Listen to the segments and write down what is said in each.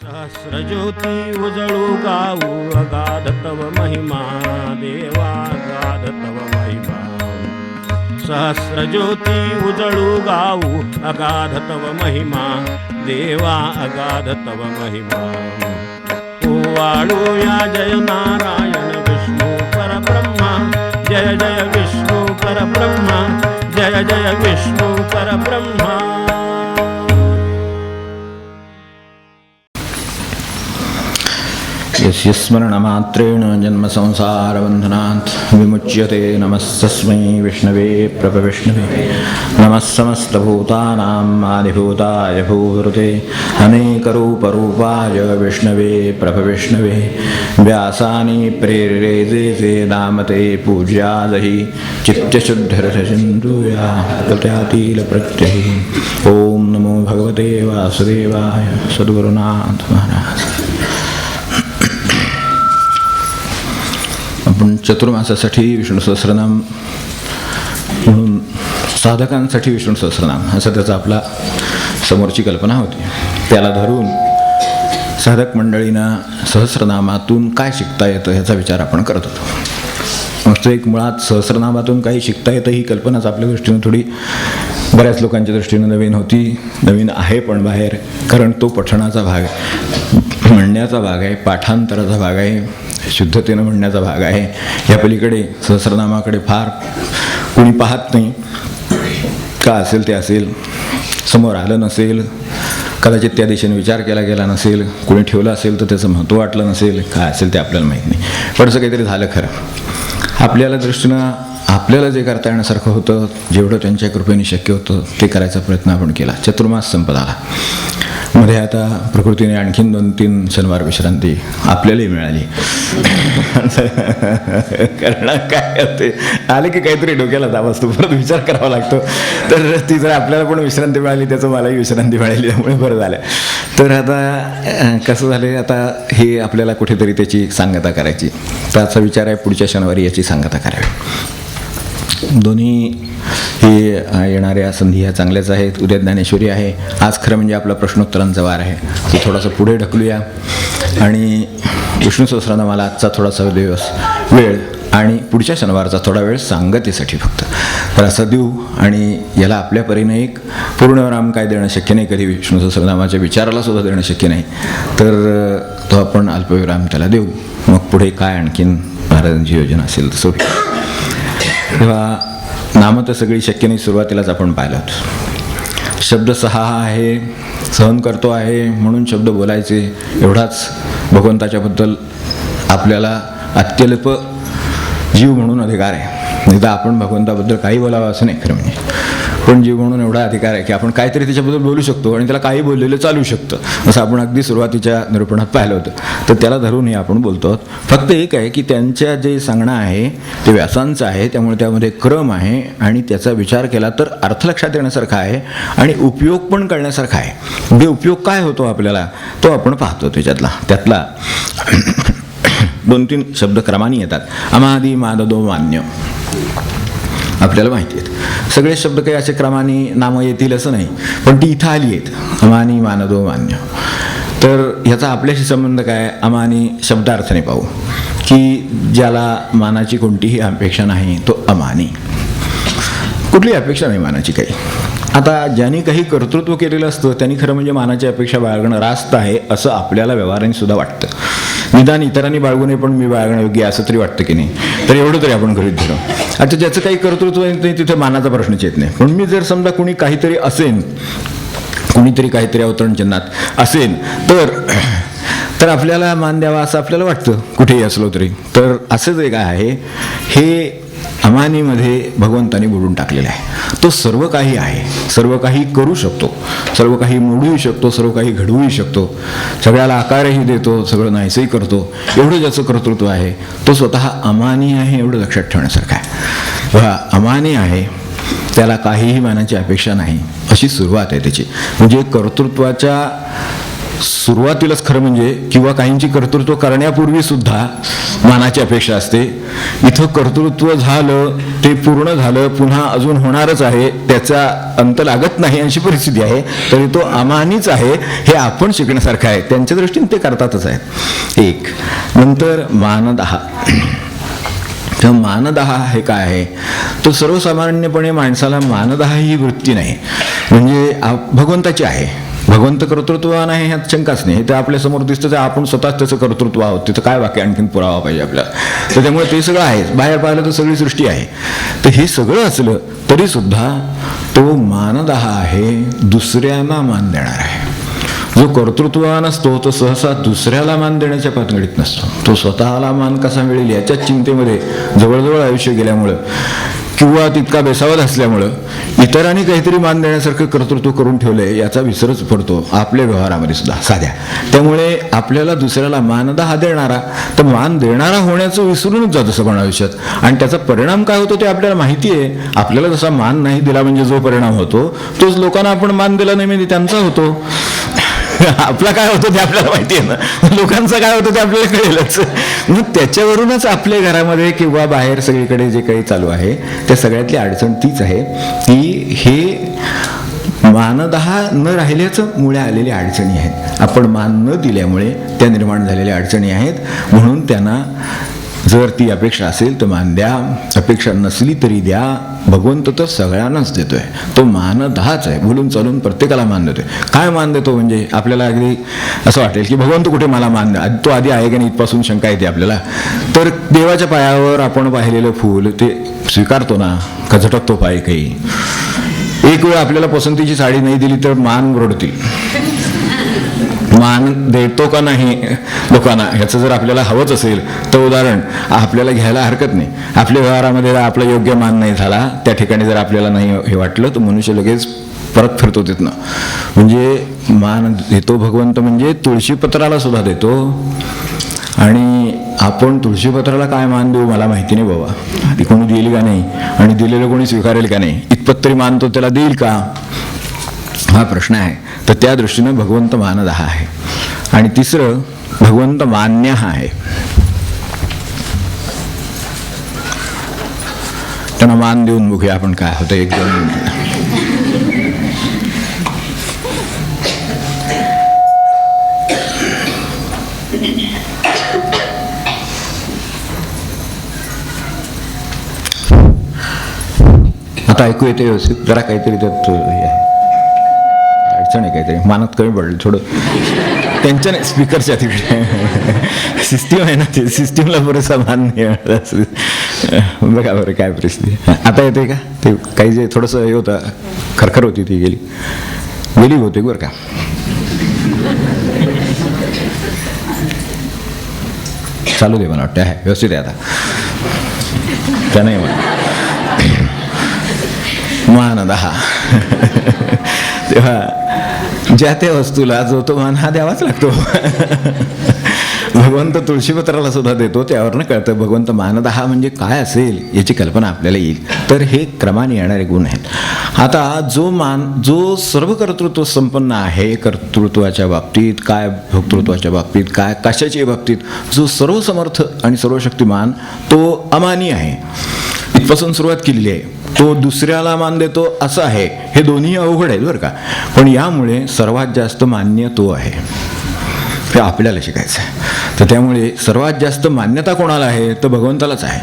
सहस्रज्योती उजळू गाऊ अगाध तव महिमा देवा अगाध तव महिमा. सहस्रज्योती उजळू गाऊ अगाध तव महिमा देवा अगाध तव महिमा. ओवाळूया जय नारायण विष्णू परब्रह्मा जय जय विष्णू परब्रह्मा जय जय विष्णू परब्रह्मा. यस्य स्मरणमात्रेण जन्मसंसारबन्धनात् विमुच्यते. नमस्तस्मै विष्णवे प्रभविष्णवे. नमः समस्तभूतानाम् आदिभूताय भूवृते अनेकरूपरूपाय विष्णवे प्रभविष्णवे. व्यासानि प्रेरिते नामते पूज्यादहि चित्तशुद्धिरसिन्धुया प्रत्यातिलप्रत्यहि. ॐ नमो भगवते वासुदेवाय. सद्गुरुनाथ महाराज. आपण चतुर्मासासाठी विष्णू सहस्रनाम म्हणून साधकांसाठी विष्णू सहस्रनाम असं त्याचा आपला समोरची कल्पना होती. त्याला धरून साधक मंडळींना सहस्रनामातून काय शिकता येतं ह्याचा विचार आपण करत होतो. मग एक मुळात सहस्रनामातून काही शिकता येतं ही कल्पनाच आपल्या दृष्टीनं थोडी बऱ्याच लोकांच्या दृष्टीनं नवीन होती. नवीन आहे पण बाहेर, कारण तो पठणाचा भाग आहे, म्हणण्याचा भाग आहे, पाठांतराचा भाग आहे, शुद्धतेनं म्हणण्याचा भाग आहे. या पलीकडे सहस्रनामाकडे फार कोणी पाहत नाही. का असेल ते असेल, समोर आलं नसेल, कदाचित त्या दिशेने विचार केला गेला नसेल, कोणी ठेवलं असेल तर त्याचं महत्त्व वाटलं नसेल, काय असेल ते आपल्याला माहीत नाही. पण असं काहीतरी झालं खरं. आपल्याला दृष्टीनं आपल्याला जे करता येण्यासारखं होतं, जेवढं त्यांच्या कृपेने शक्य होतं ते करायचा प्रयत्न आपण केला. चतुर्मास संपत आला. मध्ये आता प्रकृतीने आणखीन 2-3 शनिवार विश्रांती आपल्यालाही मिळाली. कारण काय होते, आले की काहीतरी डोक्याला दाब असतो, परत विचार करावा लागतो. तर ती जर आपल्याला पण विश्रांती मिळाली, त्याचं मलाही विश्रांती मिळाली, त्यामुळे बरं झालं. तर आता कसं झालं, आता हे आपल्याला कुठेतरी त्याची सांगता करायची. त्याचा विचार आहे पुढच्या शनिवारी याची सांगता करावी. दोन्ही हे येणाऱ्या संधी ह्या चांगल्याच आहेत. उद्या ज्ञानेश्वरी आहे. आज खरं म्हणजे आपला प्रश्नोत्तरांचा वार आहे. तो थोडासा पुढे ढकलूया आणि विष्णू सहस्रनामाला आजचा थोडासा दिवस वेळ आणि पुढच्या शनिवारचा थोडा वेळ सांगतेसाठी फक्त तर असं देऊ. आणि याला आपल्या परीने एक पूर्णविराम काय देणं शक्य नाही, कधी विष्णू सहस्रनामाच्या विचाराला सुद्धा देणं शक्य नाही, तर तो आपण अल्पविराम त्याला देऊ. मग पुढे काय आणखीन महाराजांची योजना असेल तसं. तेव्हा नामं तर सगळी शक्य नाही, सुरुवातीलाच आपण पाहिलं होतं. शब्द 6 आहे, सहन करतो आहे म्हणून शब्द बोलायचे, एवढाच भगवंताच्याबद्दल आपल्याला अत्यल्प जीव म्हणून अधिकार आहे. नाही तर आपण भगवंताबद्दल काही बोलावं असं नाही खरं म्हणजे, पण जीव म्हणून एवढा अधिकार आहे की आपण काहीतरी त्याच्याबद्दल बोलू शकतो आणि त्याला काही बोललेलं चालू शकतं. असं आपण अगदी सुरुवातीच्या निरूपणात पाहिलं होतं. तर त्याला धरून हे आपण बोलतो आहोत. फक्त एक आहे की त्यांच्या जे सांगणं आहे ते व्यासांचं आहे, त्यामुळे त्यामध्ये क्रम आहे आणि त्याचा विचार केला तर अर्थ लक्षात येण्यासारखा आहे आणि उपयोग पण कळण्यासारखा आहे. म्हणजे उपयोग काय होतो आपल्याला तो आपण पाहतो. त्यातला 2-3 शब्द क्रमाने येतात. अमादी माददो मान्य आपल्याला माहिती आहेत. सगळे शब्द काही असे क्रमाने नामं येतील असं नाही, पण ती इथं आली आहेत. अमानी मानदो मान्य. तर ह्याचा आपल्याशी संबंध काय? अमानी शब्दार्थाने पाहू की ज्याला मानाची कोणतीही अपेक्षा नाही तो अमानी. कुठली अपेक्षा नाही मानाची काही. आता ज्यांनी काही कर्तृत्व केलेलं असतं त्यांनी खरं म्हणजे मानाची अपेक्षा बाळगणं रास्त आहे असं आपल्याला व्यवहाराने सुद्धा वाटतं. निदान इतरांनी बाळगू नये पण मी बाळगणं योग्य असं तरी वाटतं की नाही. तर एवढं तरी आपण गृहीत धरू. आता ज्याचं काही कर्तृत्व नाही तिथे मानाचा प्रश्नच येत नाही. पण मी जर समजा कुणी काहीतरी असेन, कुणीतरी काहीतरी अवतरण चिन्हात असेल तर आपल्याला मान द्यावा असं आपल्याला वाटतं कुठेही असलो तरी. तर असं जे काय आहे हे अमानीमध्ये भगवंताने बोलून टाकलेलं आहे. तो सर्व काही आहे, सर्व काही करू शकतो, सर्व काही मोडूही शकतो, सर्व काही घडवूही शकतो, सगळ्याला आकारही देतो, सगळं नाहीसंही करतो. एवढं ज्याचं कर्तृत्व आहे तो स्वतः अमानी आहे, एवढं लक्षात ठेवण्यासारखं आहे. हा अमानी आहे, त्याला काहीही मानाची अपेक्षा नाही, अशी सुरुवात आहे त्याची. म्हणजे कर्तृत्वाच्या सुरुवातीलाच खरं म्हणजे किंवा काहींची कर्तृत्व करण्यापूर्वी सुद्धा मानाची अपेक्षा असते. इथं कर्तृत्व झालं, ते पूर्ण झालं, पुन्हा अजून होणारच आहे, त्याचा अंत लागत नाही अशी परिस्थिती आहे, तरी तो अमानीच आहे हे आपण शिकण्यासारखं आहे. त्यांच्या दृष्टीने ते करतातच आहेत. एक नंतर मानदहा. तर मानदहा हे काय आहे? तो सर्वसामान्यपणे माणसाला मानदहा ही वृत्ती नाही, म्हणजे भगवंताची आहे. भगवंत कर्तृत्ववान आहे ह्यात शंकाच नाही. ते आपल्यासमोर दिसतं, तर आपण स्वतःच त्याचं कर्तृत्व आहोत. तिथं काय वाक्य आणखीन पुरावा पाहिजे आपल्याला? तर त्यामुळे ते सगळं आहे. बाहेर पाहिलं तर सगळी सृष्टी आहे. तर हे सगळं असलं तरी सुद्धा तो मानदहा आहे, दुसऱ्यांना मान देणार आहे. जो कर्तृत्ववान असतो तो सहसा दुसऱ्याला मान देण्याच्या पातळीत नसतो. तो स्वतःला मान कसा मिळेल याच्याच चिंतेमध्ये जवळजवळ आयुष्य गेल्यामुळं किंवा तितका बेसावत असल्यामुळं इतरांनी काहीतरी मान देण्यासारखं कर्तृत्व करून ठेवलंय याचा विसरच पडतो आपल्या व्यवहारामध्ये सुद्धा साध्या. त्यामुळे आपल्याला दुसऱ्याला मानदहा देणारा, तर मान देणारा होण्याचं विसरूनच जातं सगळं आयुष्यात. आणि त्याचा परिणाम काय होतो ते आपल्याला माहिती आहे. आपल्याला जसा मान नाही दिला म्हणजे जो परिणाम होतो तोच लोकांना आपण मान दिला नाही म्हणजे त्यांचा होतो. आपला काय होतं ते आपल्याला माहिती आहे ना, लोकांचं काय होतं ते आपल्याला कळेलच. मग त्याच्यावरूनच आपल्या घरामध्ये किंवा बाहेर सगळीकडे जे काही चालू आहे त्या सगळ्यातली अडचण तीच आहे की हे मानदहा न राहिल्याचं मुळे आलेल्या अडचणी आहेत. आपण मान न दिल्यामुळे त्या निर्माण झालेल्या अडचणी आहेत. म्हणून त्यांना जर ती अपेक्षा असेल तर मान द्या, अपेक्षा नसली तरी द्या. भगवंत तर सगळ्यांनाच देतोय, तो मानदहाच आहे. बोलून चालून प्रत्येकाला मान देतोय. काय मान देतो म्हणजे आपल्याला अगदी असं वाटेल की भगवंत कुठे मला मान द्या, तो आधी आहे का नाही इथपासून शंका येते आपल्याला. तर देवाच्या पायावर आपण पाहिलेलं फूल ते स्वीकारतो ना, का झटकतो पाय काही. एक वेळ आपल्याला पसंतीची साडी नाही दिली तर मान रडतील. मान देतो का नाही लोकांना ह्याचं जर आपल्याला हवंच असेल तर उदाहरण आपल्याला घ्यायला हरकत नाही. आपल्या व्यवहारामध्ये आपला योग्य मान नाही झाला, त्या ठिकाणी जर आपल्याला नाही हे वाटलं तर मनुष्य लगेच परत फिरतो तिथनं. म्हणजे मान देतो भगवंत म्हणजे तुळशीपत्राला सुद्धा देतो. आणि आपण तुळशीपत्राला काय मान देऊ मला माहिती नाही बाबा, ती कोणी देईल का नाही आणि दिलेलं कोणी स्वीकारेल का नाही, इतपत तरी मान तो त्याला देईल का हा प्रश्न आहे. तर त्या दृष्टीनं भगवंत मानदहा आहे. आणि तिसरं भगवंत मान्य आहे. त्यांना मान देऊन बघूया आपण काय होतं. एक दोन मिनिट. आता ऐकू येते व्यवस्थित? जरा काहीतरी त्यात हे आहे, अडचण आहे काहीतरी, मानात कमी पडलं थोडं. त्यांच्या नाही, स्पीकरच्या तिकडे सिस्टीम आहे ना, ते सिस्टीमला बरंचसा मान नाही. बघा बरं काय परिस्थिती. आता येते का? ते काही जे थोडंसं हे होतं, खरखर होती ती गेली होती बरं का. चालू दे, मला वाटतं आहे व्यवस्थित आहे आता. त्या नाही मानदहा. तेव्हा ज्या त्या वस्तूला जो तो मान हा द्यावाच लागतो. भगवंत तुळशीपत्राला सुद्धा देतो, त्यावरनं कळतं भगवंत मानदहा म्हणजे काय असेल याची कल्पना आपल्याला येईल. तर हे क्रमाने येणारे गुण आहेत. आता जो सर्व कर्तृत्व संपन्न आहे, कर्तृत्वाच्या बाबतीत काय, भोक्तृत्वाच्या बाबतीत काय, कशाच्या बाबतीत, जो सर्वसमर्थ आणि सर्वशक्तिमान तो अमानी आहे. इथपासून सुरुवात केलेली आहे. तो दुसऱ्याला मान देतो असं आहे. हे दोन्ही अवघड आहेत बरं का. पण यामुळे सर्वात जास्त मान्य तो आहे, हे आपल्याला शिकायचं आहे. तर त्यामुळे सर्वात जास्त मान्यता कोणाला आहे तर भगवंतालाच आहे.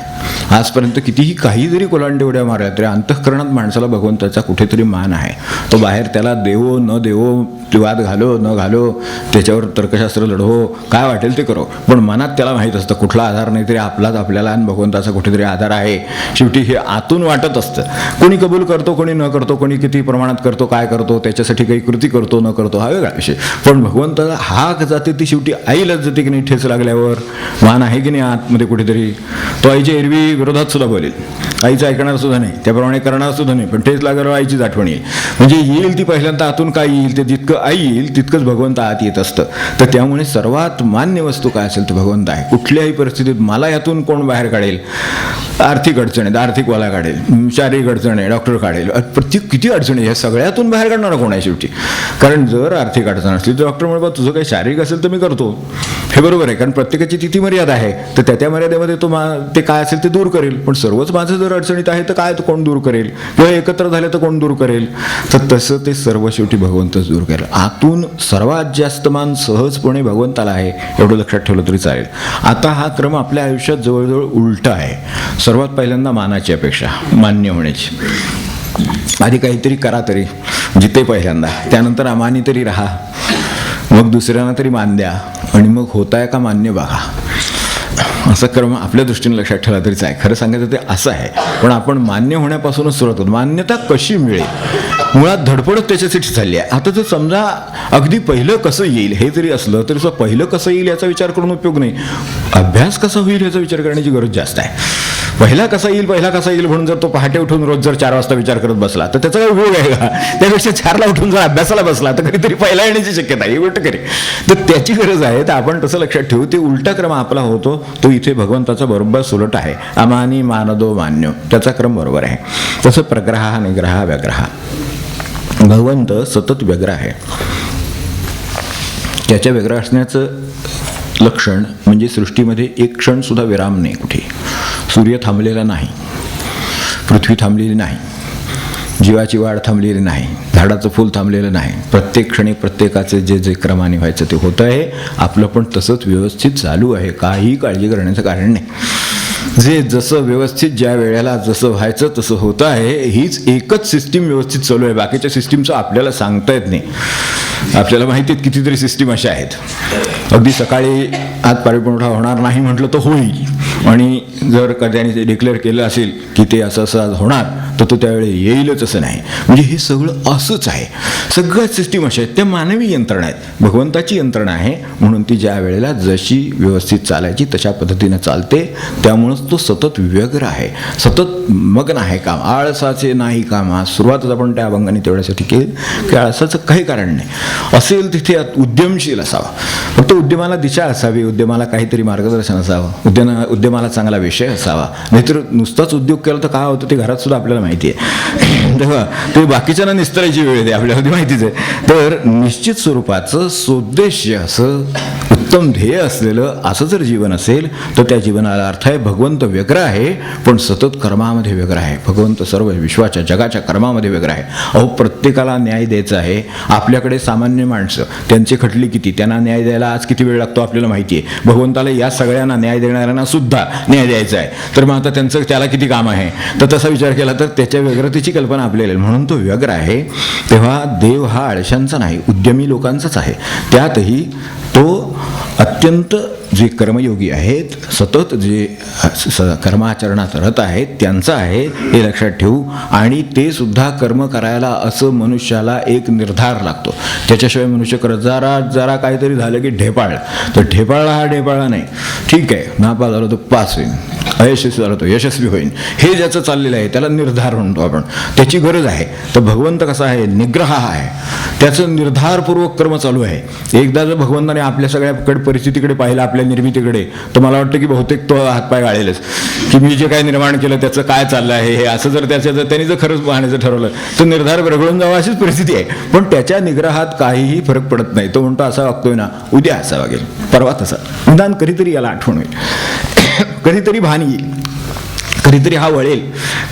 आजपर्यंत कितीही काही जरी कोलांटी उड्या मारल्या तरी अंतःकरणात माणसाला भगवंताचा कुठेतरी मान आहे. तो बाहेर त्याला देवो न देवो, वाद घालो न घालो, त्याच्यावर तर्कशास्त्र लढवो, काय वाटेल ते करो, पण मनात त्याला माहीत असतं कुठला आधार नाही तरी आपलाच आपल्याला आणि भगवंताचा कुठेतरी आधार आहे. शेवटी हे आतून वाटत असतं. कोणी कबूल करतो, कोणी न करतो, कोणी किती प्रमाणात करतो, काय करतो, त्याच्यासाठी काही कृती करतो न करतो हा वेगळा विषय. पण भगवंताला हाक जाते ती शेवटी आईलाच जाते की नाही ठेच लागल्यावर. मान आहे की नाही आतमध्ये कुठेतरी, तो आईच्या एरवी विरोधात सुद्धा बोलेल, आईचं ऐकणार सुद्धा नाही, त्याप्रमाणे करणार सुद्धा नाही, पण ठेच लागल्यावर आईचीच आठवण येईल. म्हणजे येईल ती पहिल्यांदा आतून काय येईल ते, जितकं आई येईल तितकंच भगवंत आत येत असतं. तर त्यामुळे सर्वात मान्य वस्तू काय असेल तर भगवंत आहे. कुठल्याही परिस्थितीत मला यातून कोण बाहेर काढेल, आर्थिक अडचण आहे आर्थिकवाला काढेल, शारीरिक अडचण आहे डॉक्टर काढेल, प्रत्येक किती अडचणी ह्या सगळ्यातून बाहेर काढणारा कोण आहे शेवटी. कारण जर आर्थिक अडचण असली तर डॉक्टर म्हणतो तुझं काही शारीरिक असेल तर मी करतो, हे बरोबर आहे, कारण प्रत्येकाची तिथी मर्यादा आहे, तर त्या मर्यादेमध्ये तो ते काय असेल ते दूर करेल. पण सर्वच माझं जर अडचणीत आहे तर काय तो कोण दूर करेल, किंवा एकत्र झाले तर कोण दूर करेल. तर तसं ते सर्व शेवटी भगवंतच दूर करेल. आतून सर्वात जास्त मान सहजपणे भगवंताला आहे, एवढं लक्षात ठेवलं तरी चालेल. आता हा क्रम आपल्या आयुष्यात जवळजवळ उलटा आहे. सर्वात पहिल्यांदा मानाची अपेक्षा, मान्य होण्याची. आधी काहीतरी करा तरी जिथे पहिल्यांदा, त्यानंतर अमानी तरी राहा, मग दुसऱ्यांना तरी मान द्या, आणि मग होताय का मान्य बघा. असं क्रम आपल्या दृष्टीने लक्षात ठेवला तरीच आहे. खरं सांगायचं ते असं आहे, पण आपण मान्य होण्यापासूनच सुरुवात होतो. मान्यता कशी मिळेल, मुळात धडपडच त्याच्यासाठी चालली आहे. आता जर समजा अगदी पहिलं कसं येईल हे जरी असलं तरी सुद्धा पहिलं कसं येईल याचा विचार करून उपयोग नाही, अभ्यास कसा होईल याचा विचार करण्याची गरज जास्त आहे. पहिला कसा येईल म्हणून जर तो पहाटे उठून रोज जर 4 वाजता विचार करत बसला तर त्याचा काय उपयोग आहे का. त्यापेक्षा 4ला उठून जर अभ्यासाला बसला तर कधीतरी पहिला येण्याची शक्यता आहे, ही गोष्ट खरी. तर त्याची गरज आहे. तर आपण तसं लक्षात ठेवू. ते उलटा क्रम आपला होतो तो इथे भगवंताचा बरोबर सुलट आहे. अमानी मानदो मान्यो, त्याचा क्रम बरोबर आहे. तसं प्रग्रह निग्रह व्यग्रह, भगवंत सतत व्यग्र आहे. त्याच्या व्यग्र असण्याचं लक्षण म्हणजे सृष्टीमध्ये एक क्षण सुद्धा विराम नाही. कुठे सूर्य थांबलेला नाही, पृथ्वी थांबलेली नाही, जीवाची वाढ थांबलेली नाही, झाडाचं फूल थांबलेलं नाही. प्रत्येक क्षणी प्रत्येकाचे जे जे क्रमाने व्हायचं ते होतं आहे. आपलं पण तसंच व्यवस्थित चालू आहे, काही काळजी करण्याचं कारण नाही. जे जसं व्यवस्थित ज्या वेळेला जसं व्हायचं तसं होतं आहे. हीच एकच सिस्टीम व्यवस्थित चालू आहे. बाकीच्या सिस्टीमचं आपल्याला सांगता येत नाही. आपल्याला माहिती आहेत कितीतरी सिस्टीम अशा आहेत. अगदी सकाळी आज पाणीपुरवठा होणार नाही म्हटलं तर होईल, आणि जर कधी ते डिक्लेअर केलं असेल की ते असं असं होणार तर तो त्यावेळी येईलच असं नाही. म्हणजे हे सगळं असंच आहे. सगळ्याच सिस्टीम अशा आहेत. त्या मानवी यंत्रणा आहेत. भगवंताची यंत्रणा आहे म्हणून ती ज्या वेळेला जशी व्यवस्थित चालायची तशा पद्धतीनं चालते. त्यामुळंच तो सतत व्यग्र आहे, सतत मग्न आहे काम. आळसाचे नाही कामा, सुरुवातच आपण त्या अभंगाने तेवढ्यासाठी केली की आळसाचं काही कारण नाही. असेल तिथे उद्यमशील असावा. फक्त उद्यमाला दिशा असावी, उद्यमाला काहीतरी मार्गदर्शन असावं, उद्यमाला चांगला विषय असावा. नाहीतर नुसताच उद्योग केला तर काय होतं ते घरात सुद्धा आपल्याला माहिती आहे. तेव्हा ते बाकीच्यांना निस्तरायची वेळ येते, आपल्याला माहितीच आहे. तर निश्चित स्वरूपाचं सोद्देश्य असं उत्तम ध्येय असलेलं असं जर जीवन असेल तर त्या जीवनाला अर्थ आहे. भगवंत व्यग्र आहे पण सतत कर्मामध्ये व्यग्र आहे. भगवंत सर्व विश्वाच्या जगाच्या कर्मामध्ये व्यग्र आहे. अहो प्रत्येकाला न्याय द्यायचा आहे. आपल्याकडे सामान्य माणसं, त्यांची खटली किती, त्यांना न्याय द्यायला आज किती वेळ लागतो आपल्याला माहिती आहे. भगवंताला या सगळ्यांना न्याय देणाऱ्यांना सुद्धा न्याय द्यायचा आहे. तर मग आता त्यांचं त्याला किती काम आहे. तर तसा विचार केला तर त्याच्या व्यग्रतेची कल्पना आपल्याला, म्हणून तो व्यग्र आहे. तेव्हा देव हा आळशांचा नाही, उद्यमी लोकांचाच आहे. त्यातही तो अत्यंत जे कर्मयोगी आहेत, सतत जे कर्माचरणात रत आहेत त्यांचं आहे, हे लक्षात ठेवू. आणि ते सुद्धा कर्म करायला असं मनुष्याला एक निर्धार लागतो. त्याच्याशिवाय मनुष्य करत जरा काहीतरी झालं की ढेपाळ, तर ढेपाळला हा ढेपाळा नाही. ठीक आहे, नापास झालं तर पास होईल, अयशस्वी झालं तो यशस्वी होईल, हे ज्याचं चाललेलं आहे त्याला निर्धार म्हणतो आपण. त्याची गरज आहे. तर भगवंत कसा आहे, निग्रह आहे. त्याचं निर्धारपूर्वक कर्म चालू आहे. एकदा जर भगवंताने आपल्या सगळ्याकडे परिस्थितीकडे पाहिलं, आपल्या निर्मितीकडे, तर मला वाटतं की बहुतेक तो हातपाय गाळेलच की मी जे काय निर्माण केलं त्याचं काय चाललं आहे हे. असं जर त्यांनी जर खरंच पाहण्याचं ठरवलं तर निर्धार रगळून जावा अशीच परिस्थिती आहे. पण त्याच्या निग्रहात काहीही फरक पडत नाही. तो म्हणतो असा वागतोय ना, उद्या असा वागेल, परवा तसा. निदान कधीतरी याला आठवण होईल, कधीतरी भान येईल, कधीतरी हा वळेल,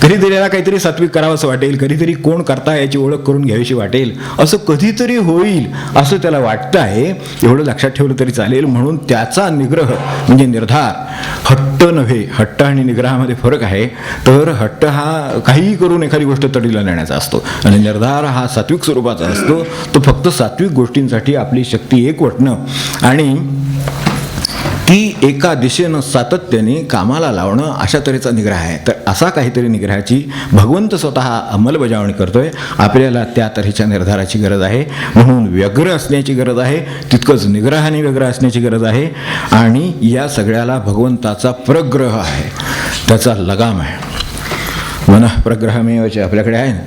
कधीतरी याला काहीतरी सात्विक करावं असं वाटेल, कधीतरी कोण करता याची ओळख करून घ्यावीशी वाटेल, असं कधीतरी होईल असं त्याला वाटतं आहे. एवढं लक्षात ठेवलं तरी चालेल. म्हणून त्याचा निग्रह म्हणजे निर्धार, हट्ट नव्हे. हट्ट आणि निग्रहामध्ये फरक आहे. तर हट्ट हा काहीही करून एखादी गोष्ट तडीला नेण्याचा असतो आणि निर्धार हा सात्विक स्वरूपाचा असतो. तो फक्त सात्विक गोष्टींसाठी आपली शक्ती एकवटणं आणि ती एका दिशेनं सातत्याने कामाला लावणं, अशा तऱ्हेचा निग्रह आहे. तर असा काहीतरी निग्रहाची भगवंत स्वतः अंमलबजावणी करतोय. आपल्याला त्या तऱ्हेच्या निर्धाराची गरज आहे. म्हणून व्यग्र असण्याची गरज आहे, तितकंच निग्रहाने व्यग्र असण्याची गरज आहे. आणि या सगळ्याला भगवंताचा प्रग्रह आहे, त्याचा लगाम आहे. मनःप्रग्रहमेव जे आपल्याकडे आहे ना,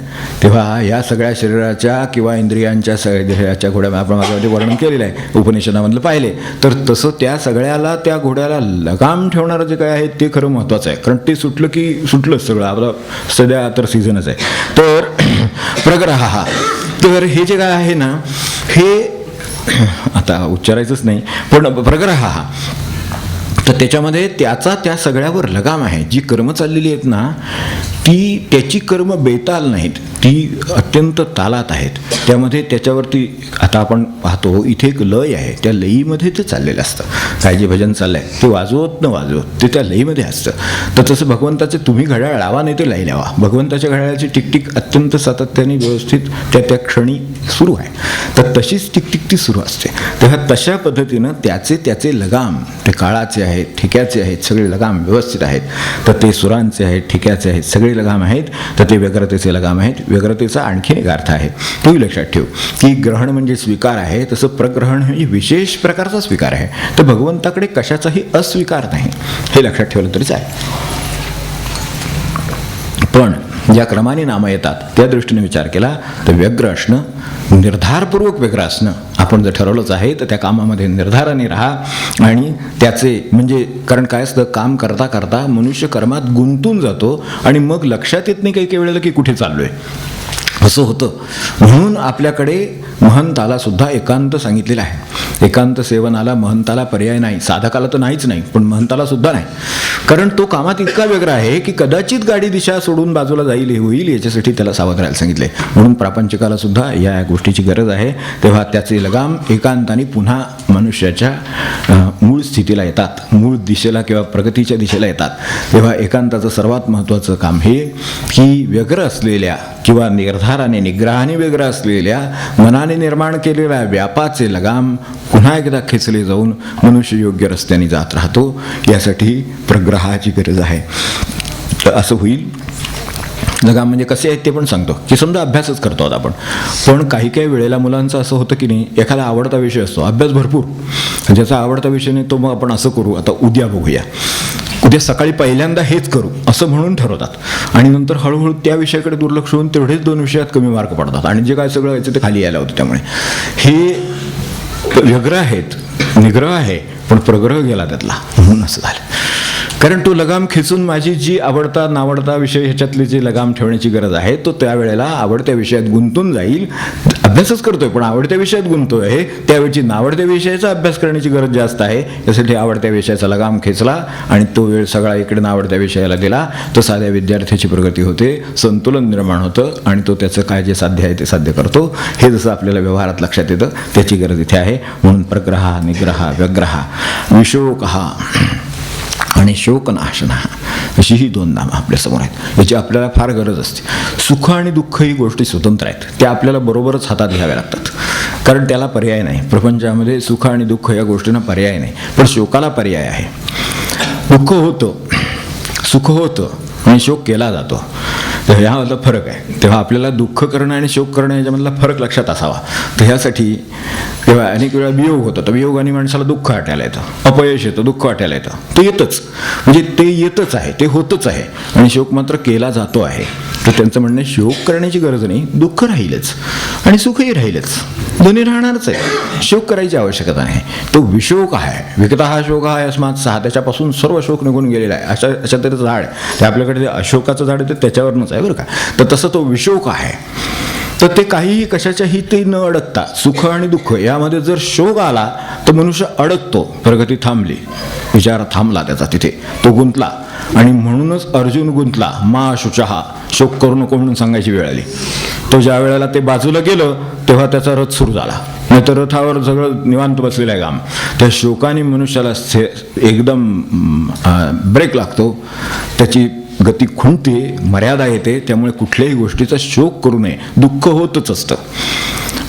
तेव्हा या सगळ्या शरीराच्या किंवा इंद्रियांच्या सगळ्याच्या घोड्या आपण माझ्यामध्ये वर्णन केलेलं आहे, उपनिषदामधलं पाहिले तर तसं त्या सगळ्याला, त्या घोड्याला लगाम ठेवणारं जे काय आहे ते खरं महत्त्वाचं आहे. कारण ते सुटलं की सुटलंच सगळं. आपलं सध्या तर सीझनच आहे. तर प्रग्रह हा, तर हे जे काय आहे ना, हे आता उच्चारायचंच नाही, पण प्रग्रह हा, तर त्याच्यामध्ये त्याचा त्या सगळ्यावर लगाम आहे. जी कर्म चाललेली आहेत ना, ती त्याची कर्म बेताल नाहीत, ती अत्यंत तालात आहेत. त्यामध्ये त्याच्यावरती आता आपण पाहतो इथे एक लय आहे, त्या लयीमध्ये ते चाललेलं असतं. काय जे भजन चाललं आहे ते वाजवत न वाजवत ते त्या लयीमध्ये असतं. तर तसं भगवंताचे तुम्ही घड्याळ लावा नाही ते लय लावा, भगवंताच्या घड्याळाची टिकटिक अत्यंत सातत्याने व्यवस्थित त्या त्या क्षणी सुरू आहे. तर तशीच टिकटिक ती सुरू असते. तेव्हा तशा पद्धतीनं त्याचे लगाम ते काळाचे आहेत, ठिक्याचे आहेत, सगळे लगाम व्यवस्थित आहेत. तर ते सुरांचे आहेत, ठिक्याचे आहेत, सगळे लगाम आहेत. तर ते व्यग्रतेचे लगाम आहेत. व्यग्रतेचा आणखी एक अर्थ आहे, तोही लक्षात ठेव की ग्रहण म्हणजे स्वीकार आहे, तसं प्रग्रहण म्हणजे विशेष प्रकारचा स्वीकार आहे. तर भगवंताकडे कशाचाही अस्वीकार नाही, हे लक्षात ठेवलं तरीच आहे. पण ज्या क्रमाने नामं येतात त्या दृष्टीने विचार केला तर व्यग्र असणं, निर्धारपूर्वक व्यग्र असणं, आपण जर ठरवलंच आहे तर त्या कामामध्ये निर्धाराने राहा. आणि त्याचे म्हणजे कारण काय असतं, काम करता करता मनुष्य कर्मात गुंतून जातो आणि मग लक्षात येत नाही काही वेळेला की कुठे चाललोय, असं होतं. म्हणून आपल्याकडे महंताला सुद्धा एकांत सांगितलेला आहे. एकांत सेवनाला महंताला पर्याय नाही, साधकाला तर नाहीच नाही, पण महंताला सुद्धा नाही. कारण तो कामात इतका व्यग्र आहे की कदाचित गाडी दिशा सोडून बाजूला जाईल, हे होईल, याच्यासाठी त्याला सावध राहायला सांगितले. म्हणून प्रापंचिकाला सुद्धा या गोष्टीची गरज आहे. तेव्हा त्याचे लगाम एकांताने पुन्हा मनुष्याच्या मूळ स्थितीला येतात, मूळ दिशेला किंवा प्रगतीच्या दिशेला येतात. तेव्हा एकांताचं सर्वात महत्त्वाचं काम हे की व्यग्र असलेल्या किंवा निर्धाराने निग्रहाने व्यग्र असलेल्या मनाने निर्माण केलेल्या व्यापाचे लगाम पुन्हा एकदा खेचले जाऊन मनुष्य योग्य रस्त्याने जात राहतो. यासाठी प्रग्रहाची गरज आहे. तर असं होईल. लगाम म्हणजे कसे आहेत ते पण सांगतो की समजा अभ्यासच करतो आहोत आपण, पण काही काही वेळेला मुलांचं असं होतं की नाही, एखादा आवडता विषय असतो, अभ्यास भरपूर, ज्याचा आवडता विषय नाही तो मग आपण असं करू, आता उद्या बघूया, उद्या सकाळी पहिल्यांदा हेच करू असं म्हणून ठरवतात. आणि नंतर हळूहळू त्या विषयाकडे दुर्लक्ष होऊन तेवढेच 2 विषयात कमी मार्क पडतात आणि जे काय सगळं व्हायचं ते खाली यायला होतं. त्यामुळे हे व्यग्र आहेत, निग्रह आहे, पण प्रग्रह गेला त्यातला, म्हणून असं झालं. कारण तो लगाम खेचून माझी जी आवडता नावडता विषय ह्याच्यातली जी लगाम ठेवण्याची गरज आहे, तो त्यावेळेला आवडत्या विषयात गुंतून जाईल. अभ्यासच करतोय पण आवडत्या विषयात गुंततोय, त्यावेळी नावडत्या विषयाचा अभ्यास करण्याची गरज जास्त आहे. त्यासाठी आवडत्या विषयाचा लगाम खेचला आणि तो वेळ सगळा इकडे नावडत्या विषयाला दिला, तर साध्या विद्यार्थ्याची प्रगती होते, संतुलन निर्माण होतं आणि तो त्याचं काय जे साध्य आहे ते साध्य करतो. हे जसं आपल्याला व्यवहारात लक्षात येतं त्याची गरज इथे आहे. म्हणून प्रग्रह, निग्रह, व्यग्रह, विशोक आणि शोकनाशना अशी ही 2 नामं आपल्यासमोर आहेत. याची आपल्याला फार गरज असते. सुख आणि दुःख ही गोष्टी स्वतंत्र आहेत, त्या आपल्याला बरोबरच हातात घ्याव्या लागतात, कारण त्याला पर्याय नाही. प्रपंचामध्ये सुख आणि दुःख या गोष्टींना पर्याय नाही, पण शोकाला पर्याय आहे. दुःख होतं, सुख होतं आणि शोक केला जातो. तर ह्यामधला फरक आहे. तेव्हा आपल्याला दुःख करणं आणि शोक करणं याच्यामधला फरक लक्षात असावा. तर ह्यासाठी तेव्हा अनेक वेळा वियोग होतं, तर वियोगाने माणसाला दुःख वाटायला येतं, अपयश येतं, दुःख वाटायला येतं. ते येतच, म्हणजे ते येतच आहे, ते होतच आहे. आणि शोक मात्र केला जातो आहे. तर त्यांचं म्हणणं शोक करण्याची गरज नाही, दुःख राहीलच आणि सुखही राहीलच, दोन्ही राहणारच आहे. शोक करायची आवश्यकता नाही. तो विशोक आहे. विकता हा शोक आहे अस्मात सहा, त्याच्यापासून सर्व शोक निघून गेलेला आहे. अशा तऱ्हेचं झाड ते आपल्याकडे, ते अशोकाचं झाड आहे ते त्याच्यावरच आहे बरं का. तर तसं तो विशोक आहे. तर ते काहीही कशाच्याही ते न अडकता, सुख आणि दुःख यामध्ये जर शोक आला तर मनुष्य अडकतो. प्रगती थांबली, विचार थांबला त्याचा, तिथे तो गुंतला. आणि म्हणूनच अर्जुन गुंतला. मा शुचहा, शोक करू नको म्हणून सांगायची वेळ आली. तो ज्या वेळेला ते बाजूला गेलं तेव्हा त्याचा रथ सुरू झाला, नाही तर रथावर सगळं निवांत बसलेलं आहे काम. त्या शोकाने मनुष्याला एकदम ब्रेक लागतो, त्याची गती खुंटते, मर्यादा येते. त्यामुळे कुठल्याही गोष्टीचा शोक करू नये. दुःख होतच असतं,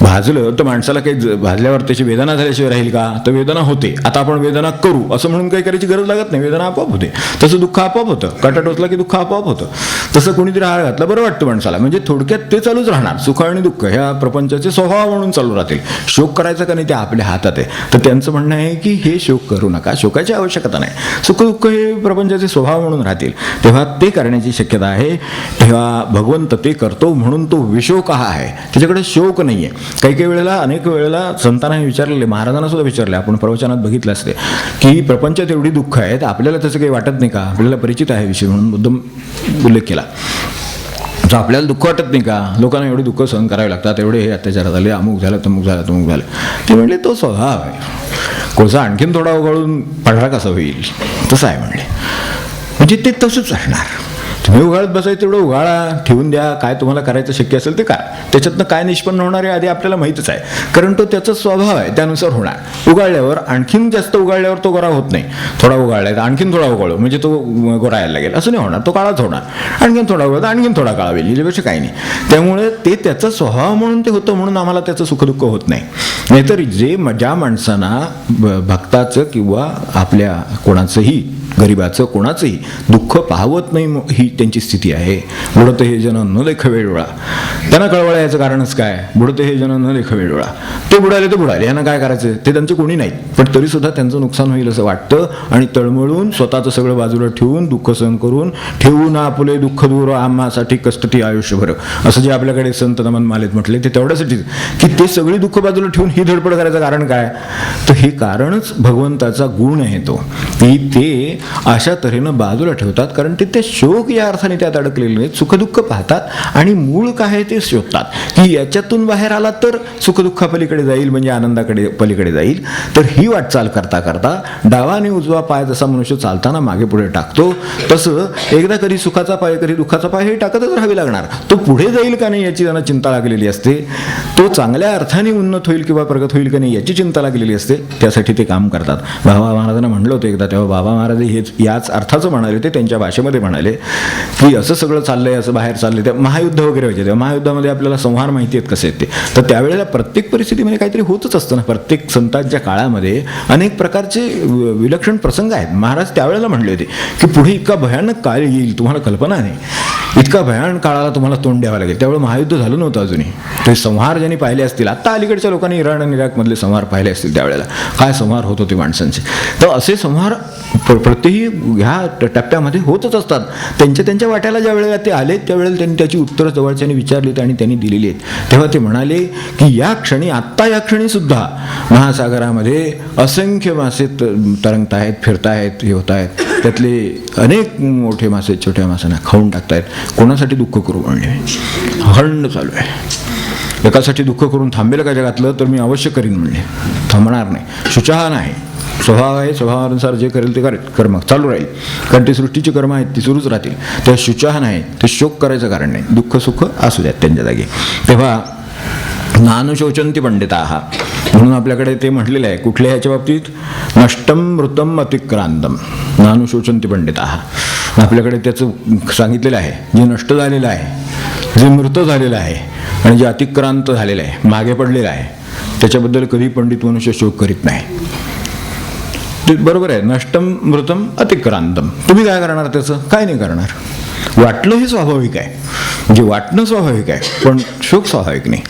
भाजलं तर माणसाला काही भाजल्यावर त्याची वेदना झाल्याशिवाय राहील का? तर वेदना होते. आता आपण वेदना करू असं म्हणून काही करायची गरज लागत नाही, वेदना आपोआप होते. तसं दुःख आपोआप होतं, काटा टोचला की दुःख आपोआप होतं. तसं कोणीतरी हार घातला बरं वाटतं माणसाला, म्हणजे थोडक्यात ते चालूच राहणार. सुख आणि दुःख ह्या प्रपंचाचे स्वभाव म्हणून चालू राहतील. शोक करायचा का नाही ते आपल्या हातात आहे. तर त्यांचं म्हणणं आहे की हे शोक करू नका, शोकाची आवश्यकता नाही. सुख दुःख हे प्रपंचाचे स्वभाव म्हणून राहतील. तेव्हा ते करण्याची शक्यता आहे. तेव्हा भगवंत ते करतो म्हणून तो विशोक हा आहे, त्याच्याकडे शोक नाही आहे. काही वेळेला, अनेक वेळेला संतांना विचारलेले, महाराजांना सुद्धा विचारले, आपण प्रवचनात बघितलं असते की प्रपंचात एवढी दुःख आहेत, आपल्याला त्याचं काही वाटत नाही का? आपल्याला परिचित आहे विषय म्हणून मुद्दाम उल्लेख केला. तर आपल्याला दुःख वाटत नाही का? लोकांना एवढे दुःख सहन करावे लागतात, एवढे हे अत्याचार झाले, अमुक झालं, तमुक झालं, तमुक झालं. ते म्हणले तो स्वभाव आहे. कोळसा आणखीन थोडा उघडून पांढरा कसा होईल तसं आहे म्हणले. म्हणजे ते तसंच असणार. तुम्ही उघाळत बसायचं तेवढं उघाळा, ठेवून द्या. काय तुम्हाला करायचं शक्य असेल ते काय, त्याच्यातनं काय निष्पन्न होणार आहे आधी आपल्याला माहीतच आहे, कारण तो त्याचा स्वभाव आहे, त्यानुसार होणार. उगाळल्यावर आणखीन जास्त उगाळल्यावर तो गोरा होत नाही. थोडा उगाळलाय तर आणखीन थोडा उगाळो म्हणजे तो गोरा यायला लागेल असं नाही होणार, तो काळाच होणार. आणखीन थोडा उगाळता आणखीन थोडा काळा होईल, याच्यापेक्षा काही नाही. त्यामुळे ते त्याचा स्वभाव म्हणून ते होतं, म्हणून आम्हाला त्याचं सुखदुःख होत नाही. नाहीतर ज्या माणसांना भक्ताचं किंवा आपल्या कोणाचंही, गरिबाचं कोणाचंही दुःख पाहवत नाही, ही त्यांची स्थिती आहे. बुडत हे जन न देखावे डोळा. त्यांना कळवळा याचं कारणच काय? बुडत हे जन न देखावे डोळा. ते बुडाले तर बुडाले, यांना काय करायचं? ते त्यांचे कोणी नाही, पण तरीसुद्धा त्यांचं नुकसान होईल असं वाटतं आणि तळमळून स्वतःचं सगळं बाजूला ठेवून, दुःख सहन करून, ठेवून आपुले दुःख दूर आम्हासाठी कष्टती आयुष्यभर, असं जे आपल्याकडे संत नमन मालेत म्हटले, ते तेवढ्यासाठीच की ते सगळी दुःख बाजूला ठेवून ही धडपड करायचं कारण काय? तर हे कारणच भगवंताचा गुण आहे तो, की ते अशा तऱ्हेनं बाजूला ठेवतात, कारण ते शोक या अर्थाने त्यात अडकलेले नाहीत. सुखदुःख पाहतात आणि मूळ काय आहे ते शोधतात, की याच्यातून बाहेर आला तर सुखदुःखापलीकडे जाईल, म्हणजे आनंदाकडे पलीकडे जाईल. तर ही वाटचाल करता करता डावा आणि उजवा पाय जसा मनुष्य चालताना मागे पुढे टाकतो, तसं एकदा कधी सुखाचा पाय कधी दुःखाचा पाय हे टाकतच राहावी लागणार. तो पुढे जाईल का नाही याची त्यांना चिंता लागलेली असते. तो चांगल्या अर्थाने उन्नत होईल किंवा प्रगत होईल का नाही याची चिंता लागलेली असते. त्यासाठी ते काम करतात. बाबा महाराजांना म्हणलं होतं एकदा, तेव्हा बाबा महाराज हेच याच अर्थाचं म्हणाले, ते त्यांच्या भाषेमध्ये म्हणाले की असं सगळं चाललंय, असं बाहेर चाललंय. त्या महायुद्ध वगैरे व्हायचे, तेव्हा महायुद्धामध्ये आपल्याला संहार माहिती आहेत कसे आहेत ते. तर त्यावेळेला प्रत्येक परिस्थितीमध्ये काहीतरी होतच असतं ना. प्रत्येक संतांच्या काळामध्ये अनेक प्रकारचे विलक्षण प्रसंग आहेत. महाराज त्यावेळेला म्हणले होते की पुढे इतका भयानक काळ येईल, तुम्हाला कल्पना नाही, इतका भयानक काळाला तुम्हाला तोंड द्यावं लागेल. त्यावेळेला महायुद्ध झालं नव्हतं अजूनही. ते संहार ज्यांनी पाहिले असतील, आत्ता अलीकडच्या लोकांनी इराण आणि इराकमधले संहार पाहिले असतील, त्यावेळेला काय संहार होत होते माणसांचे. तर असे संहार प्रत्येकी ह्या टप्प्यामध्ये होतच असतात. त्यांच्या वाट्याला ज्या वेळेला ते आले त्यावेळेला त्यांनी त्याची उत्तरं जवळच्याने विचारलीत आणि त्यांनी दिलेली आहेत. तेव्हा ते म्हणाले की या क्षणी, आत्ता या क्षणी सुद्धा महासागरामध्ये असंख्य मासे तरंगत आहेत, फिरतायत, हे होत आहेत. त्यातले अनेक मोठे मासे छोट्या माशांना खाऊन टाकतायत. कोणासाठी दुःख करू म्हणले? हळण चालू आहे. एकासाठी दुःख करून थांबेल का जगातलं? तर मी अवश्य करीन म्हणले, थांबणार नाही. शुचाहा नाही, स्वभाव आहे, स्वभावानुसार जे करेल ते कर्म चालू राहील, कारण ती सृष्टीची कर्म आहेत, ती सुरूच राहतील. त्या शुचाहा नाही, ते शोक करायचं कारण नाही. दुःख सुख असू द्यात त्यांच्या जागी. तेव्हा नानुशोचंती पंडिताः म्हणून आपल्याकडे ते म्हटलेलं आहे. कुठल्या ह्याच्या बाबतीत? नष्टम मृतम अतिक्रांतम नानुशोचंती पंडिताः. आपल्याकडे त्याचं सांगितलेलं आहे, जे नष्ट झालेलं आहे, जे मृत झालेलं आहे आणि जे अतिक्रांत झालेलं आहे, मागे पडलेलं आहे, त्याच्याबद्दल कधी पंडित मनुष्य शोक करीत नाही. ते बरोबर आहे. नष्टम मृतम अतिक्रांतम. तुम्ही काय करणार त्याचं? काय नाही करणार. वाटलं हे स्वाभाविक आहे, म्हणजे वाटणं स्वाभाविक आहे, पण शोक स्वाभाविक नाही.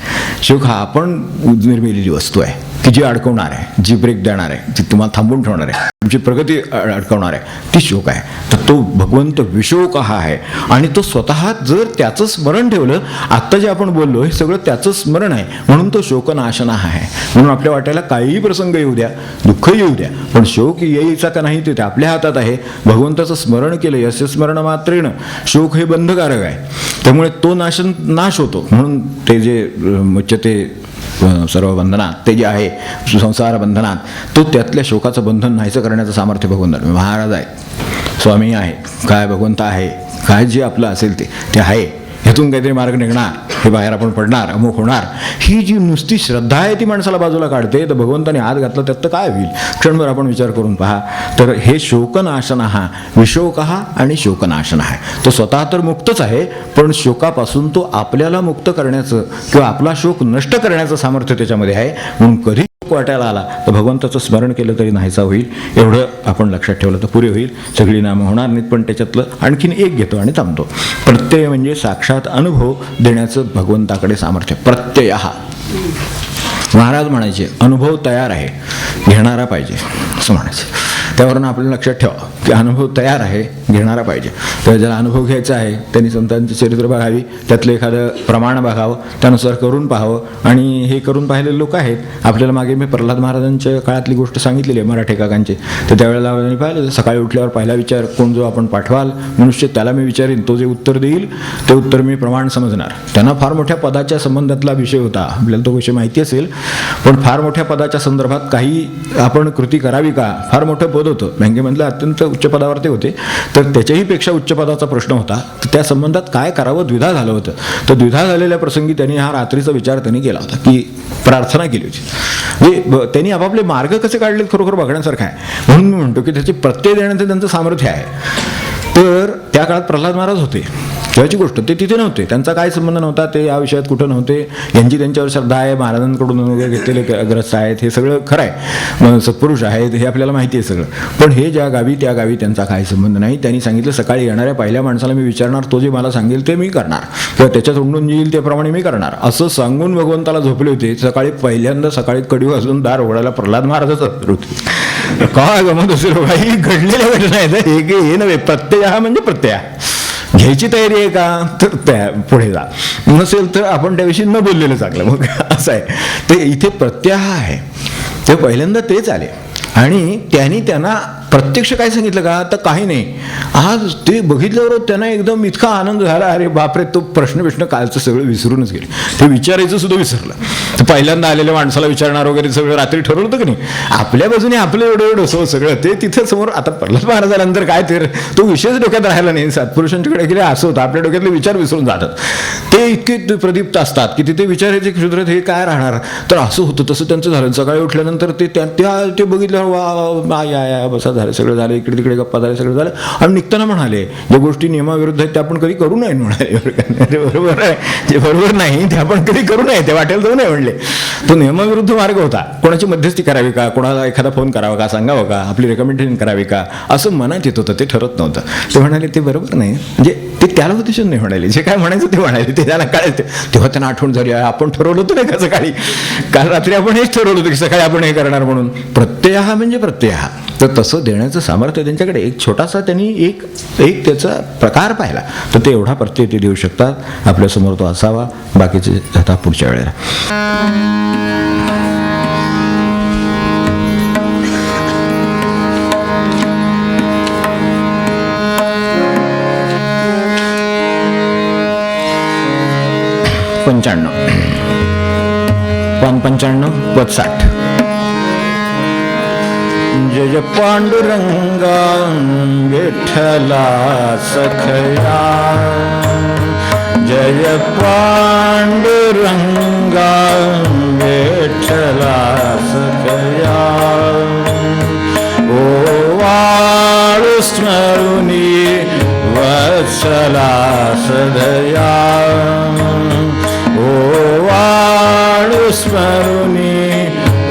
शोक हा आपण निर्मिलेली वस्तू आहे की जी अडकवणार आहे, जी ब्रेक देणार आहे, जी तुम्हाला थांबवून ठेवणार आहे, तुमची प्रगती अडकवणार आहे, ती शोक आहे. तर तो भगवंत विशोक हा आहे. आणि तो स्वतः जर त्याचं स्मरण ठेवलं, आत्ता जे आपण बोललो हे सगळं त्याचं स्मरण आहे, म्हणून तो शोकनाशना आहे. म्हणून आपल्या वाट्याला काहीही प्रसंग येऊ द्या, दुःख येऊ द्या, पण शोक यायचा का नाही ते आपल्या हातात आहे. भगवंताचं स्मरण केलं, यस्य स्मरण मात्रेण शोक हे बंधकारक आहे. त्यामुळे तो नाश होतो. म्हणून ते जे मुच्यते सर्व बंधनात, ते जे आहे संसार बंधनात, तो त्यातल्या शोकाचं बंधन नाहीचं करण्याचं सामर्थ्य भगवंत महाराज आहे, स्वामी आहे, काय भगवंत आहे, काय जे आपलं असेल ते आहे. ह्यातून काहीतरी मार्ग निघणार, हे बाहेर आपण पडणार, अमुक होणार, ही जी नुसती श्रद्धा आहे ती माणसाला बाजूला काढते. तर भगवंताने हात घातला त्यात तर काय होईल, क्षणभर आपण विचार करून पहा. तर हे शोकनाशन हा विशोक हा आणि शोकनाशन आहे. तो स्वतः तर मुक्तच आहे, पण शोकापासून तो आपल्याला मुक्त करण्याचं किंवा आपला शोक नष्ट करण्याचं सामर्थ्य त्याच्यामध्ये आहे. म्हणून कधी वाटायला आला तर भगवंताचं स्मरण केलं तरी नाहीसा होईल. एवढं आपण लक्षात ठेवलं तर पुरे होईल. सगळी नामं होणार नाहीत, पण त्याच्यातलं आणखीन एक घेतो आणि थांबतो. प्रत्यय म्हणजे साक्षात अनुभव देण्याचं भगवंताकडे सामर्थ्य. प्रत्यय हा महाराज म्हणायचे अनुभव तयार आहे, घेणारा पाहिजे असं म्हणायचं. त्यावरून आपल्याला लक्षात ठेवा की अनुभव तयार आहे, घेणारा पाहिजे. तर ज्याला अनुभव घ्यायचा आहे त्यांनी संतांची चरित्र बघावी, त्यातलं एखादं प्रमाण बघावं, त्यानुसार करून पाहावं. आणि हे करून पाहिलेले लोक आहेत. आपल्याला मागे मी प्रल्हाद महाराजांच्या काळातली गोष्ट सांगितलेली आहे मराठी काकांची. तर त्यावेळेला त्यांनी पाहिलं, सकाळी उठल्यावर पहिला विचार कोण जो आपण पाठवाल मनुष्य त्याला मी विचारीन, तो जे उत्तर देईल ते उत्तर मी प्रमाण समजणार. त्यांना फार मोठ्या पदाच्या संबंधातला विषय होता, आपल्याला तो विषय माहिती असेल. पण फार मोठ्या पदाच्या संदर्भात काही आपण कृती करावी का, फार मोठं पद होतं बँकेमधलं, अत्यंत उच्च पदावर ते होते. तर त्याच्याही पेक्षा उच्च पदाचा प्रश्न होता. तर त्या संबंधात काय करावं द्विधा झालं होतं. तर द्विधा झालेल्या प्रसंगी त्यांनी हा रात्रीचा विचार त्यांनी केला होता की प्रार्थना केली होती. म्हणजे त्यांनी आपापले मार्ग कसे काढलेत खरोखर बघण्यासारखं आहे. म्हणून मी म्हणतो की त्याची प्रत्यय देण्याचं त्यांचं सामर्थ्य आहे. तर त्या काळात प्रल्हाद महाराज होते तेव्हाची गोष्ट, ते तिथे नव्हते, त्यांचा काय संबंध नव्हता, ते या विषयात कुठं नव्हते. यांची त्यांच्यावर श्रद्धा आहे, महाराजांकडून वगैरे घेतलेले ग्रस्त आहेत, हे सगळं खरं आहे, सत्पुरुष आहेत, हे आपल्याला माहिती आहे सगळं. पण हे ज्या गावी त्या गावी त्यांचा काही संबंध नाही. त्यांनी सांगितलं सकाळी येणाऱ्या पहिल्या माणसाला मी विचारणार, तो जे मला सांगेल ते मी करणार, किंवा त्याच्या तोंडून येईल त्याप्रमाणे मी करणार, असं सांगून भगवंताला झोपले होते. सकाळी पहिल्यांदा सकाळी कडी वाजून दार उघडायला प्रल्हाद महाराजच होते. काय गमत असेल काही घडलेल्या घटना आहेत. हे नव्हे, प्रत्यय हा म्हणजे प्रत्यय घ्यायची तयारी आहे का, तर त्या पुढे जा, नसेल तर आपण त्याविषयी न बोललेलं चांगलं. मग असं आहे. ते इथे प्रत्यय आहे, ते पहिल्यांदा तेच आले. आणि त्यांना प्रत्यक्ष काय सांगितलं का, तर काही नाही. आज ते बघितल्यावर त्यांना एकदम इतका आनंद झाला, अरे बापरे, तो प्रश्न कालचं सगळं विसरूनच गेले, ते विचारायचं सुद्धा विसरलं. तर पहिल्यांदा आलेल्या माणसाला विचारणार वगैरे सगळं रात्री ठरवलं होतं की नाही, आपल्या बाजूने आपलं एवढं असं सगळं ते तिथं समोर. आता प्रल्हाद महाराजानंतर काय ते तो विषयच डोक्यात राहिला नाही. सत्पुरुषांच्याकडे गेले असं होतं, आपल्या डोक्यातले विचार विसरून जातात. ते इतके प्रदीप्त असतात की तिथे विचारायचे क्षुद्र हे काय राहणार. तर असं होतं, तसं त्यांचं झालं. सकाळी उठल्यानंतर ते बघितल्यावर वा या बसा झालं, सगळं झालं, इकडे तिकडे गप्पा झाले, सगळं झालं. आणि निघताना म्हणाले ज्या गोष्टी नियमाविरुद्ध आहेत त्या आपण कधी करू नये म्हणाले. बरोबर आहे, जे बरोबर नाही ते आपण कधी करू नये, ते वाटेल जाऊ नये म्हणले. तो नियमाविरुद्ध मार्ग होता. कोणाची मध्यस्थी करावी का, कोणाला एखादा फोन करावा का, सांगावं का, आपली रेकमेंडेशन करावी का, असं मनात येत होतं, ते ठरत नव्हतं. ते म्हणाले ते बरोबर नाही, म्हणजे ते त्याला उद्देशून नाही म्हणाले, जे काय म्हणायचं ते म्हणाले, ते त्याला कळायचं. तेव्हा त्यांना आठवण झाली, आपण ठरवलं होतं नाही का सकाळी, काल रात्री आपण हेच ठरवलं होतं की सकाळी आपण हे करणार म्हणून. प्रत्यय हा म्हणजे प्रत्यय हा. तर तसं देण्याचं सामर्थ्य त्यांच्याकडे एक छोटासा त्यांनी एक त्याचा प्रकार पाहिला, तर ते एवढा प्रत्यय ते देऊ शकतात. आपल्यासमोर तो असावा. बाकीचे आता पुढच्या वेळेला. पान 95 पद 60. जय पांडुरंगा विठ्ठला सखया, जय पांडुरंगा विठ्ठला सखया. ओ वाळू स्मरुनी वत्सला सदया, ओ वाळू स्मरुनी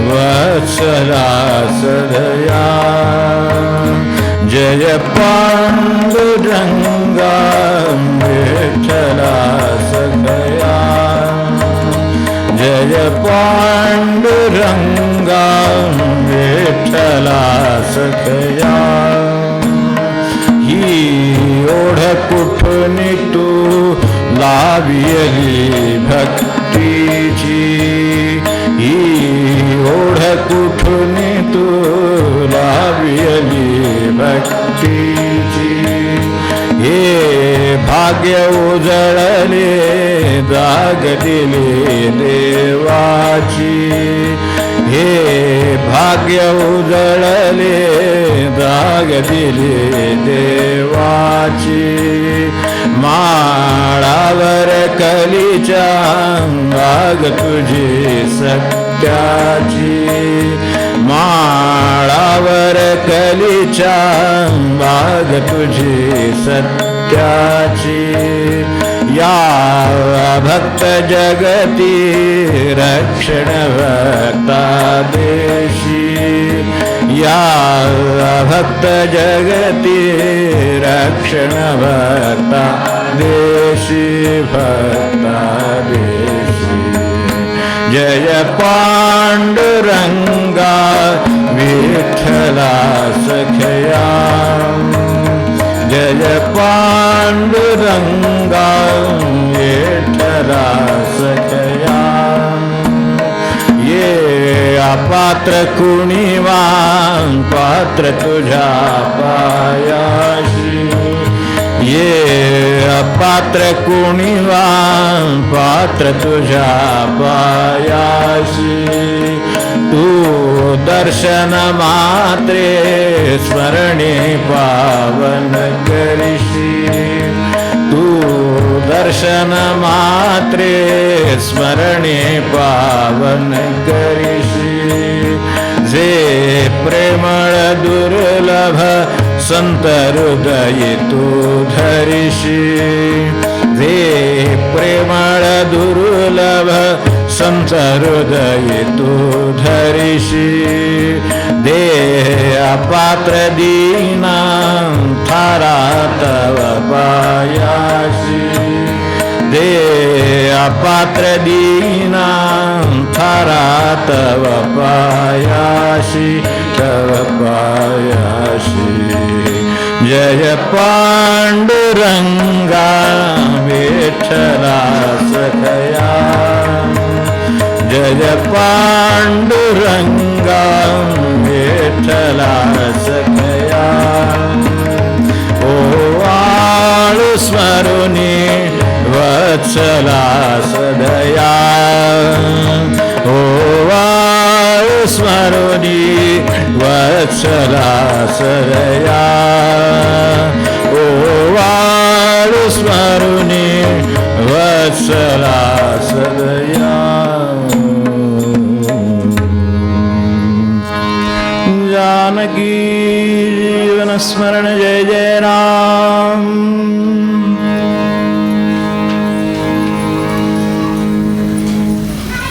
वत्सला सदया. जय पांडुरंगा विठ्ठला सखया, जय पांडुरंगा विठ्ठला सखया. ही ओढ कुठून तू लावियली भक्तीची, ही ओढ कुठून तू लावियली भक्तीची. हे भाग्य उजळले दाग दिले देवाची, हे भाग्य उजळले दाग दिली देवाची माळावर कलीच्या बाग तुझी सत्याची माळावर कलीच्या बाग तुझी सत्याची या भक्त जगती रक्षण भक्ता देशी या भक्त जगती रक्षण भक्ता देशी भक्ता देशी जय पांडुरंगा विठ्ठला सखया जय पांडुरंगा विठ्ठला सखया ये अपात्र कुणीवान पात्र तुझ्या पायाशी ये अपात्र कुणीवान पात्र तुझ्या पायाशी तू दर्शन मात्रे स्मरणे पावन करिशी तू दर्शन मात्रे स्मरणे पावन करिशी जे प्रेमळ दुर्लभ संत हृदय तू धरिशी जे प्रेमळ दुर्लभ संत हृदय तू धरिशी दे अपात्र दीना थारा तव पायाशी दे अपात्र दीना थारा तव पायाशी तव पायाशी जय पांडुरंगा विठ्ठला सखया जय पांडुरंगा विठ्ठला सखया ओवाळू स्मरुनी वत्सला सदया ओवाळू स्मरुनी वत्सला सदया ओवाळू स्मरुनी वत्सला सदया जानकी जीवन स्मरण जय जय राम